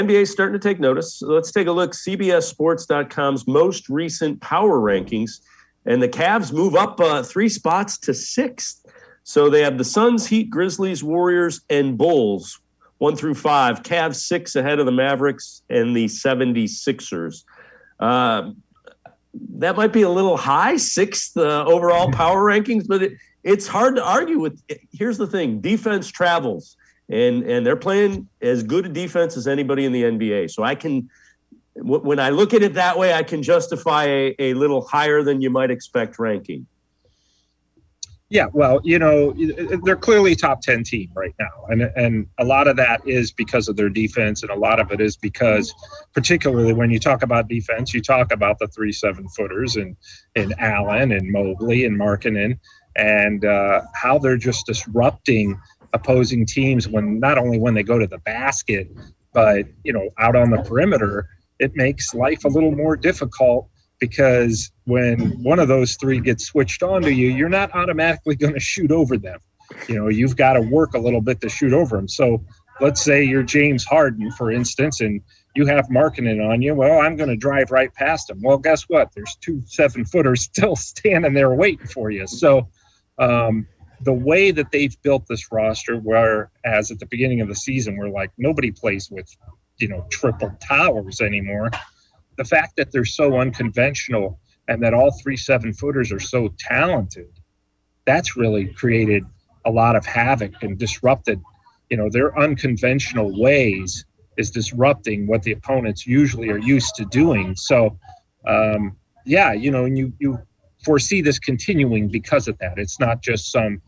NBA is starting to take notice. So let's take a look. CBSSports.com's most recent power rankings, and the Cavs move up 3 spots to 6th. So they have the Suns, Heat, Grizzlies, Warriors, and Bulls 1 through 5. Cavs 6 ahead of the Mavericks and the 76ers. That might be a little high, 6th overall power rankings, but it's hard to argue with. Here's the thing: defense travels. And they're playing as good a defense as anybody in the NBA. So when I look at it that way, I can justify a little higher than you might expect ranking. Yeah, well, they're clearly top 10 team right now. And a lot of that is because of their defense. And a lot of it is because, particularly when you talk about defense, you talk about the 3 7-footers and Allen and Mobley and Markkanen and how they're just disrupting opposing teams not only when they go to the basket, but, out on the perimeter. It makes life a little more difficult because when one of those 3 gets switched on to you, you're not automatically going to shoot over them. You've got to work a little bit to shoot over them. So let's say you're James Harden, for instance, and you have Markkanen on you. Well, I'm going to drive right past him. Well, guess what? There's 2 7-footers still standing there waiting for you. So, the way that they've built this roster, whereas at the beginning of the season, we're like, nobody plays with, triple towers anymore. The fact that they're so unconventional and that all 3 7-footers are so talented, that's really created a lot of havoc and disrupted, their unconventional ways is disrupting what the opponents usually are used to doing. So, and you foresee this continuing because of that. It's not just some,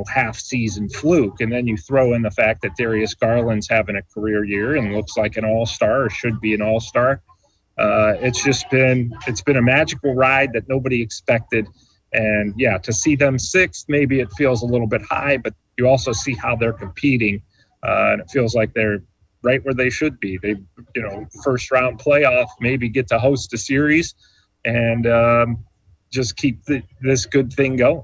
half-season fluke. And then you throw in the fact that Darius Garland's having a career year and looks like an all-star or should be an all-star. It's been a magical ride that nobody expected. And, yeah, to see them 6th, maybe it feels a little bit high, but you also see how they're competing. And it feels like they're right where they should be. They, first-round playoff, maybe get to host a series and just keep this good thing going.